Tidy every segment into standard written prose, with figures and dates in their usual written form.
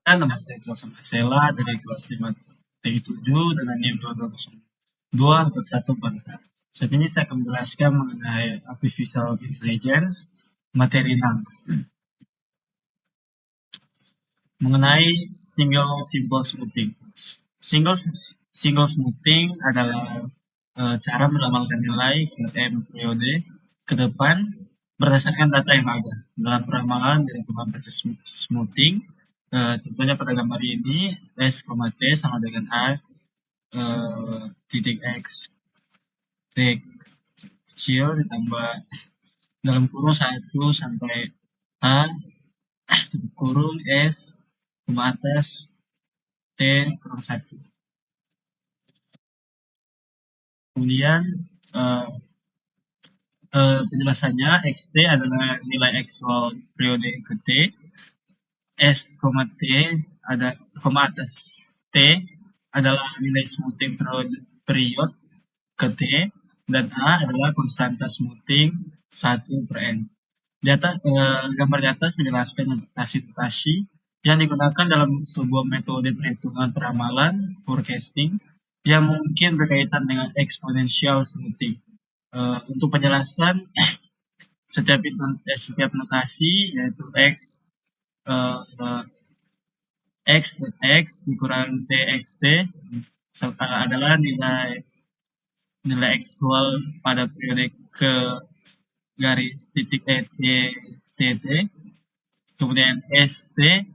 Dan nama saya kelas Marcella dari kelas 5 TI7 dengan NIM 220241 Saat ini saya akan menjelaskan mengenai artificial intelligence materi 6 mengenai single simple smoothing. Single single smoothing adalah cara meramalkan nilai ke M periode ke depan berdasarkan data yang ada. Dalam peramalan dilakukan proses smoothing. Contohnya pada gambar ini S, T sama dengan A titik X T kecil ditambah dalam kurung 1 sampai A tutup kurung S koma atas T kurang 1. Kemudian eh, penjelasannya XT adalah nilai actual periode ke T, S, T ada koma atas T adalah nilai smoothing period ke T, dan A adalah konstanta smoothing 1 per N. Gambar di atas menjelaskan notasi yang digunakan dalam sebuah metode perhitungan peramalan forecasting yang mungkin berkaitan dengan exponential smoothing. Untuk penjelasan setiap notasi yaitu x x dan x dikurangi txt serta adalah nilai actual pada periode ke garis titik tt, kemudian st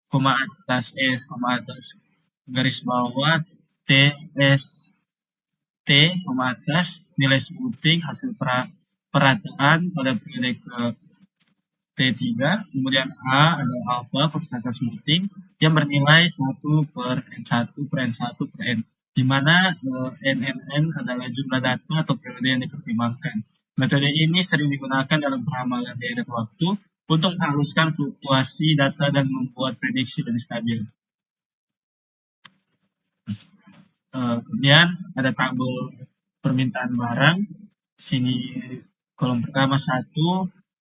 koma atas s koma atas garis bawah ts t koma atas nilai smoothing hasil perataan pada periode ke T3, kemudian A adalah alpha konstanta smoothing yang bernilai 1 per N1 per N1 per N, di mana NNN adalah jumlah data atau periode yang dipertimbangkan. Metode ini sering digunakan dalam peramalan deret waktu untuk menghaluskan fluktuasi data dan membuat prediksi lebih stabil. Kemudian ada tabel permintaan barang. Sini kolom pertama 1,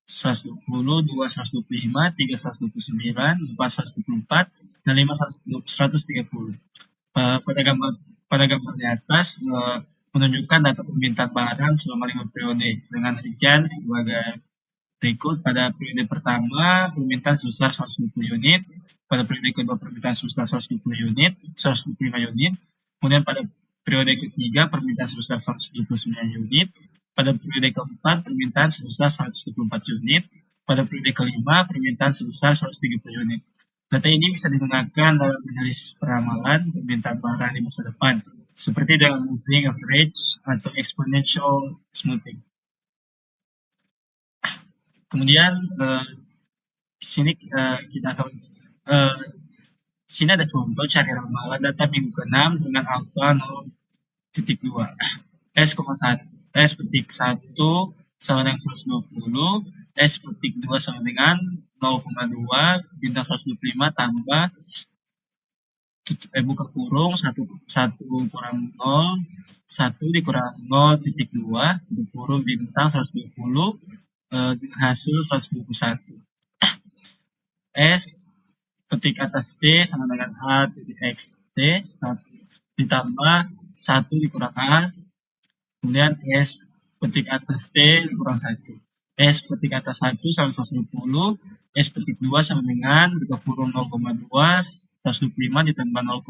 120, 2, 125, 3, 129, 4, 124, dan 5, 130. Pada gambar di atas menunjukkan data permintaan barang selama 5 periode dengan rincian sebagai berikut. Pada periode pertama permintaan sebesar 120 unit, pada periode kedua permintaan sebesar 120 unit, 125 unit, kemudian pada periode ketiga permintaan sebesar 129 unit, pada periode keempat permintaan sebesar 124 unit, pada periode kelima permintaan sebesar 130 unit. Data ini bisa digunakan dalam analisis peramalan permintaan barang di masa depan, seperti dengan moving average atau exponential smoothing. Kemudian sini kita akan sini ada contoh cari ramalan data minggu ke-6 dengan alpha 0.2. S petik 1 sama dengan 120, S petik 2 sama dengan 0,2 bintang 125 tambah buka kurung 1 kurang 0, 1 dikurang 0.2 tutup kurung bintang 120 dengan hasil 121. S petik atas T sama dengan A titik X T ditambah 1 dikurang A, kemudian S petik atas T dikurang 1. S petik atas 1 sama 120, S petik 2 sama dengan buka kurung 0,2, 125 ditambah 0,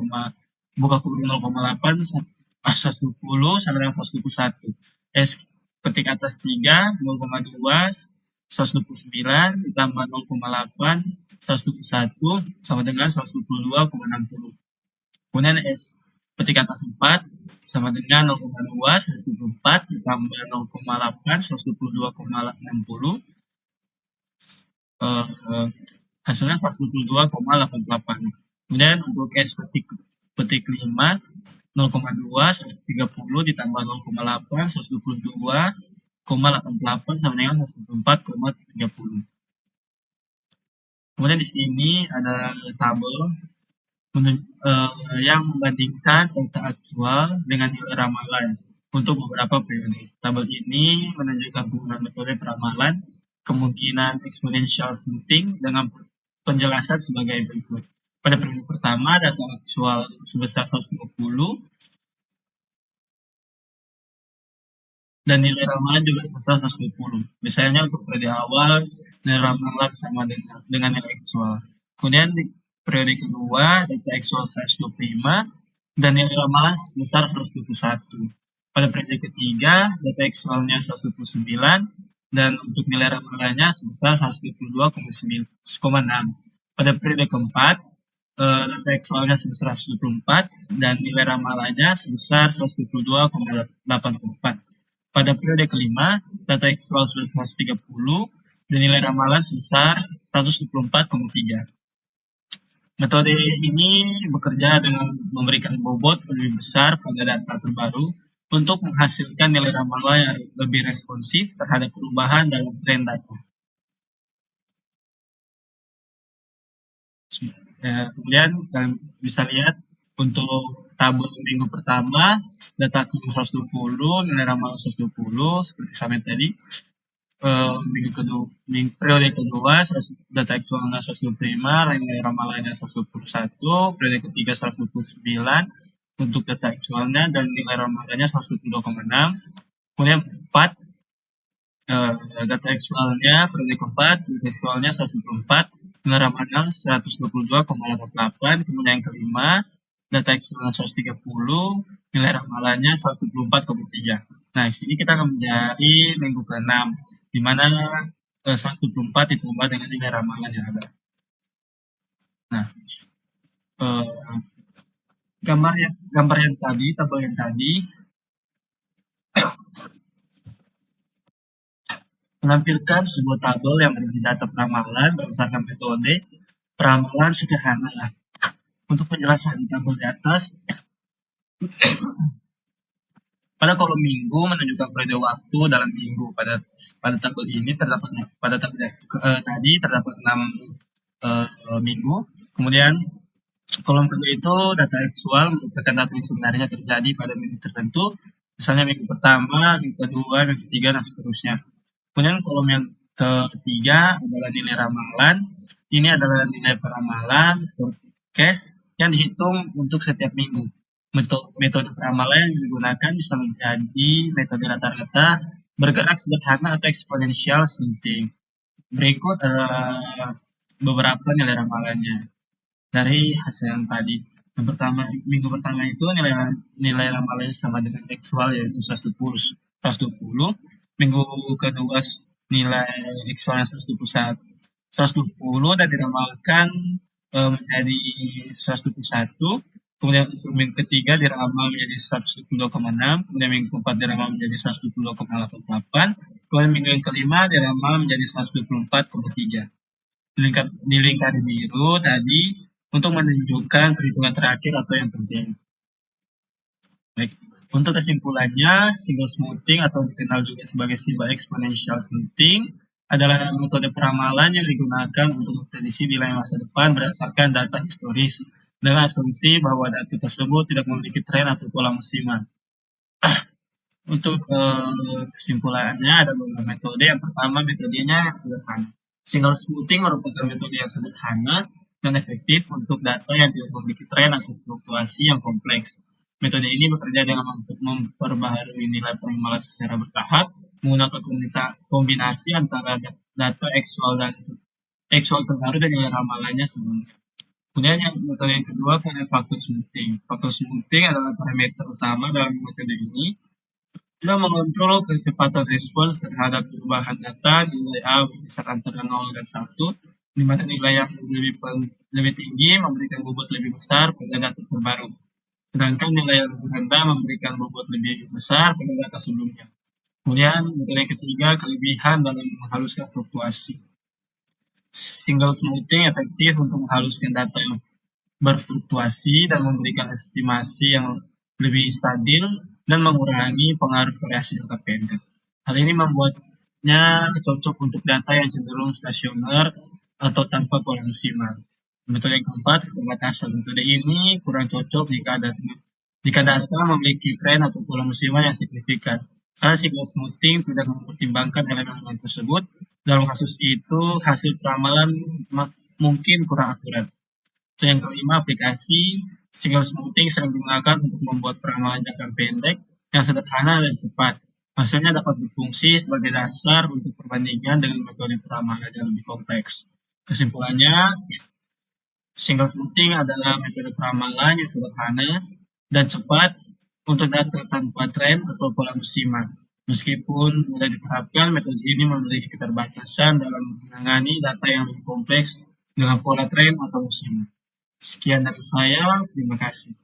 buka kurung 0,8, 120 sama dengan 121. S petik atas 3, 0,2, 129 ditambah 0,8, 121 sama dengan 122,60. Kemudian S petik atas 4 sama dengan 0,2, 124 ditambah 0,8, 122,60. Hasilnya 122,88. Kemudian untuk S petik 5, 0,2, 130 ditambah 0,8, 122,88 sama dengan 124,30. Kemudian di sini ada tabel yang membandingkan data aktual dengan nilai ramalan untuk beberapa periode. Tabel ini menunjukkan penggunaan metode peramalan kemungkinan exponential smoothing dengan penjelasan sebagai berikut. Pada periode pertama, data aktual sebesar 120 dan nilai ramalan juga sebesar 120. Misalnya untuk periode awal, nilai ramalan sama dengan nilai aktual. Kemudian di periode kedua, data aktual 125 dan nilai ramalan sebesar 121. Pada periode ketiga, data aktualnya 129 dan untuk nilai ramalannya sebesar 122,6. Pada periode keempat, data aktualnya sebesar 124 dan nilai ramalannya sebesar 122,84. Pada periode kelima, data aktual sebesar 130 dan nilai ramalan sebesar 124,3. Metode ini bekerja dengan memberikan bobot lebih besar pada data terbaru untuk menghasilkan nilai ramalan yang lebih responsif terhadap perubahan dalam tren data. Kemudian kalian bisa lihat untuk tabel minggu pertama, data aktif 120, nilai ramalan 120, seperti sama tadi. Minggu kedua, periode kedua, data aktualnya 125, nilai ramalannya 121, periode ketiga 129, untuk data aktualnya dan nilai ramalannya 122,6. Kemudian 4, data aktualnya periode keempat, data aktualnya 124, nilai ramalan 122,88. Kemudian yang kelima, data aktualnya 130, nilai ramalannya 124,3. Nah, di sini kita akan mencari minggu ke-6, di mana 124 ditambah dengan nilai ramalan yang ada. Nah, gambar yang tadi, tabel yang tadi, menampilkan sebuah tabel yang berisi data peramalan berdasarkan metode peramalan sederhana. Untuk penjelasan tabel di atas, pada kolom minggu menunjukkan periode waktu dalam minggu. Pada tabel ini terdapat tadi terdapat 6 minggu. Kemudian kolom kedua itu data aktual merupakan data yang sebenarnya terjadi pada minggu tertentu. Misalnya minggu pertama, minggu kedua, minggu ketiga, dan seterusnya. Kemudian kolom yang ketiga adalah nilai ramalan. Ini adalah nilai peramalan forecast yang dihitung untuk setiap minggu. Metode peramalan yang digunakan bisa menjadi metode rata-rata, bergerak sederhana, atau eksponensial seperti berikut beberapa nilai ramalannya dari hasil yang tadi. Yang pertama, minggu pertama itu nilai ramalannya sama dengan aktual, yaitu 120. Minggu kedua nilai aktualnya 120 dan diramalkan menjadi 121. Kemudian untuk minggu ketiga diramal menjadi 122,6. Kemudian minggu keempat diramal menjadi 122,88. Kemudian minggu yang kelima diramal menjadi 124,3. Dilingkari biru tadi untuk menunjukkan perhitungan terakhir atau yang penting. Baik. Untuk kesimpulannya, single smoothing atau dikenal juga sebagai simple exponential smoothing adalah metode peramalan yang digunakan untuk memprediksi nilai masa depan berdasarkan data historis dengan asumsi bahwa data tersebut tidak memiliki tren atau pola musiman. Untuk kesimpulannya ada beberapa metode. Yang pertama, metodenya yang sederhana. Single smoothing merupakan metode yang sederhana dan efektif untuk data yang tidak memiliki tren atau fluktuasi yang kompleks. Metode ini bekerja dengan memperbaharui nilai peramalan secara bertahap, menggunakan kombinasi antara data aktual terbaru dan nilai ramalannya sebelumnya. Kemudian metode yang kedua punya faktor smoothing. Faktor smoothing adalah parameter utama dalam metode ini. Kita mengontrol kecepatan respons terhadap perubahan data nilai A berkisar antara 0 dan 1, di mana nilai yang lebih tinggi memberikan bobot lebih besar pada data terbaru, sedangkan nilai yang lebih rendah memberikan bobot lebih besar pada data sebelumnya. Kemudian metode yang ketiga, kelebihan dalam menghaluskan fluktuasi. Single smoothing efektif untuk menghaluskan data yang berfluktuasi dan memberikan estimasi yang lebih stabil dan mengurangi pengaruh variasi jangka pendek. Hal ini membuatnya cocok untuk data yang cenderung stasioner atau tanpa pola musiman. Metode yang keempat, keterbatasan. Metode ini kurang cocok jika data memiliki tren atau pola musiman yang signifikan. Karena single smoothing tidak mempertimbangkan elemen-elemen tersebut. Dalam kasus itu, hasil peramalan mungkin kurang akurat. Dan yang kelima, aplikasi signal smoothing sering digunakan untuk membuat peramalan jangka pendek yang sederhana dan cepat. Hasilnya dapat berfungsi sebagai dasar untuk perbandingan dengan metode peramalan yang lebih kompleks. Kesimpulannya, signal smoothing adalah metode peramalan yang sederhana dan cepat untuk data tanpa tren atau pola musiman. Meskipun mudah diterapkan, metode ini memiliki keterbatasan dalam menangani data yang lebih kompleks dengan pola tren atau musiman. Sekian dari saya, terima kasih.